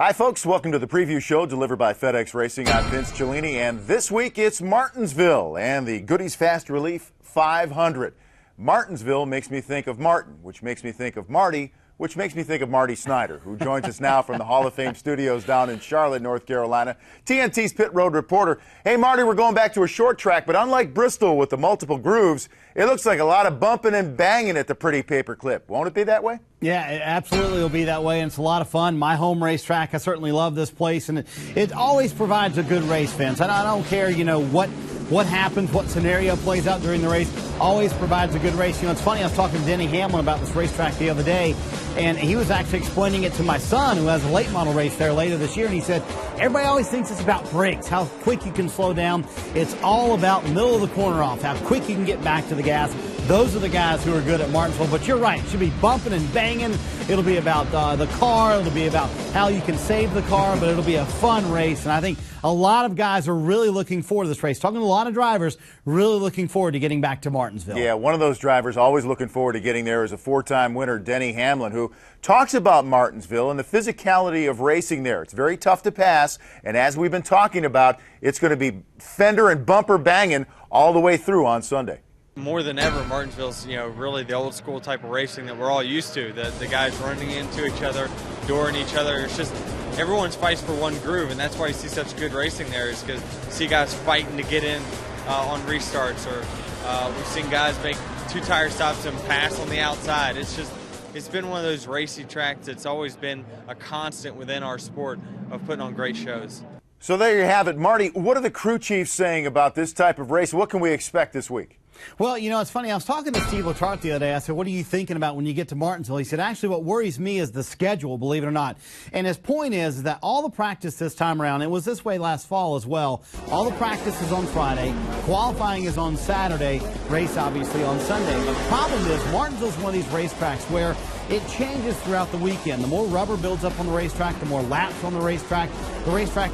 Hi, folks. Welcome to the preview show delivered by FedEx Racing. I'm Vince Cellini, and this week it's Martinsville and the Goodies Fast Relief 500. Martinsville makes me think of Martin, which makes me think of Marty, which makes me think of Marty Snider, who joins us now from the Hall of Fame studios down in Charlotte, North Carolina. TNT's Pit Road reporter. Hey, Marty, we're going back to a short track, but unlike Bristol with the multiple grooves, it looks like a lot of bumping and banging at the pretty paperclip. Won't it be that way? Yeah, it absolutely will be that way, and it's a lot of fun. My home racetrack, I certainly love this place, and it always provides a good race, Vince. I don't care, what happens, what scenario plays out during the race, always provides a good race. It's funny, I was talking to Denny Hamlin about this racetrack the other day, and he was actually explaining it to my son, who has a late model race there later this year, and he said, everybody always thinks it's about brakes, how quick you can slow down. It's all about middle of the corner off, how quick you can get back to the gas. Those are the guys who are good at Martinsville. But you're right, it should be bumping and banging. It'll be about the car. It'll be about how you can save the car, but it'll be a fun race. And I think a lot of guys are really looking forward to this race. Talking to a lot of drivers, really looking forward to getting back to Martinsville. Yeah, one of those drivers always looking forward to getting there is a four-time winner, Denny Hamlin, who talks about Martinsville and the physicality of racing there. It's very tough to pass, and as we've been talking about, it's going to be fender and bumper banging all the way through on Sunday. More than ever, Martinsville's, really the old school type of racing that we're all used to. The guys running into each other, dooring each other. It's just everyone's fights for one groove, and that's why you see such good racing there. Is because you see guys fighting to get in on restarts, or we've seen guys make two tire stops and pass on the outside. It's been one of those racy tracks that's always been a constant within our sport of putting on great shows. So there you have it, Marty. What are the crew chiefs saying about this type of race? What can we expect this week? Well, it's funny. I was talking to Steve Letarte the other day. I said, what are you thinking about when you get to Martinsville? He said, actually, what worries me is the schedule, believe it or not. And his point is that all the practice this time around, it was this way last fall as well, all the practice is on Friday, qualifying is on Saturday, race obviously on Sunday. But the problem is Martinsville's one of these racetracks where it changes throughout the weekend. The more rubber builds up on the racetrack, the more laps on the racetrack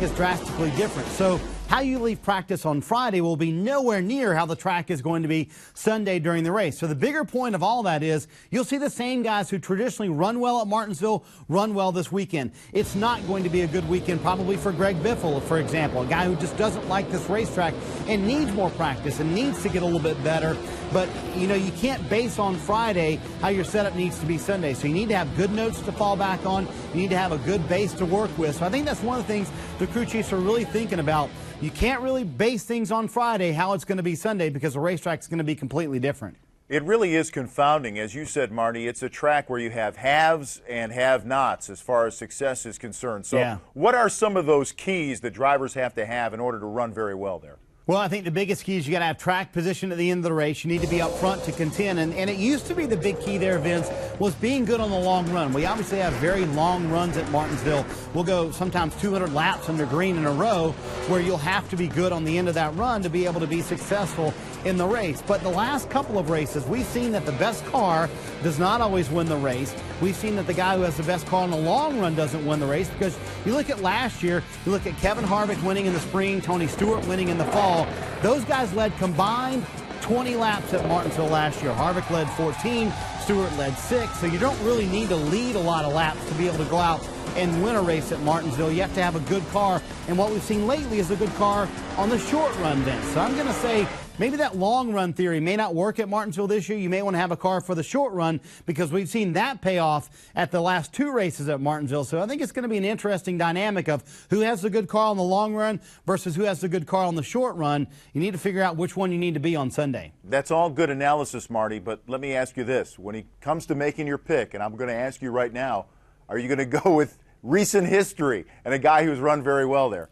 is drastically different. So how you leave practice on Friday will be nowhere near how the track is going to be Sunday during the race. So the bigger point of all that is you'll see the same guys who traditionally run well at Martinsville run well this weekend. It's not going to be a good weekend probably for Greg Biffle, for example, a guy who just doesn't like this racetrack and needs more practice and needs to get a little bit better. But, you can't base on Friday how your setup needs to be Sunday. So you need to have good notes to fall back on. You need to have a good base to work with. So I think that's one of the things the crew chiefs are really thinking about. You can't really base things on Friday how it's going to be Sunday because the racetrack is going to be completely different. It really is confounding. As you said, Marty, it's a track where you have haves and have-nots as far as success is concerned. So What are some of those keys that drivers have to have in order to run very well there? Well, I think the biggest key is you got to have track position at the end of the race. You need to be up front to contend. And it used to be the big key there, Vince, was being good on the long run. We obviously have very long runs at Martinsville. We'll go sometimes 200 laps under green in a row where you'll have to be good on the end of that run to be able to be successful in the race. But the last couple of races, we've seen that the best car does not always win the race. We've seen that the guy who has the best car in the long run doesn't win the race because you look at last year, you look at Kevin Harvick winning in the spring, Tony Stewart winning in the fall. Those guys led combined 20 laps at Martinsville last year. Harvick led 14, Stewart led 6, so you don't really need to lead a lot of laps to be able to go out and win a race at Martinsville. You have to have a good car, and what we've seen lately is a good car on the short run then. So I'm going to say maybe that long run theory may not work at Martinsville this year. You may want to have a car for the short run because we've seen that pay off at the last two races at Martinsville. So I think it's going to be an interesting dynamic of who has the good car on the long run versus who has the good car on the short run. You need to figure out which one you need to be on Sunday. That's all good analysis, Marty, but let me ask you this. When it comes to making your pick, and I'm going to ask you right now, are you going to go with recent history and a guy who's run very well there?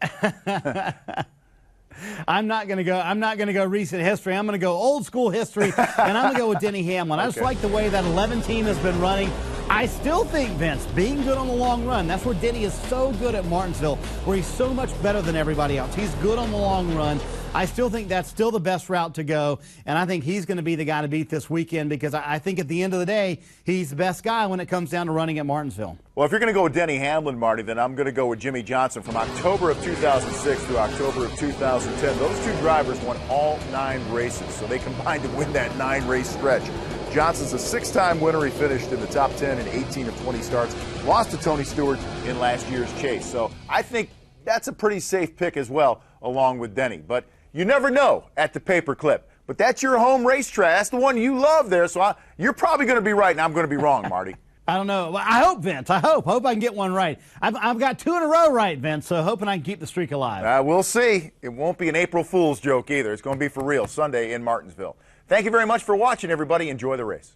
I'm not going to go recent history. I'm going to go old school history, and I'm going to go with Denny Hamlin. I just like the way that 11 team has been running. I still think, Vince, being good on the long run, that's where Denny is so good at Martinsville, where he's so much better than everybody else. He's good on the long run. I still think that's still the best route to go, and I think he's going to be the guy to beat this weekend because I think at the end of the day, he's the best guy when it comes down to running at Martinsville. Well, if you're going to go with Denny Hamlin, Marty, then I'm going to go with Jimmy Johnson from October of 2006 through October of 2010. Those two drivers won all 9 races, so they combined to win that 9-race stretch. Johnson's a 6-time winner. He finished in the top 10 in 18 of 20 starts. lost to Tony Stewart in last year's chase. So I think that's a pretty safe pick as well, along with Denny. But you never know at the Paperclip. But that's your home racetrack. That's the one you love there. So you're probably going to be right, and I'm going to be wrong, Marty. I don't know. I hope, Vince. I hope I can get one right. I've got 2 in a row right, Vince, so hoping I can keep the streak alive. We'll see. It won't be an April Fool's joke either. It's going to be for real Sunday in Martinsville. Thank you very much for watching, everybody. Enjoy the race.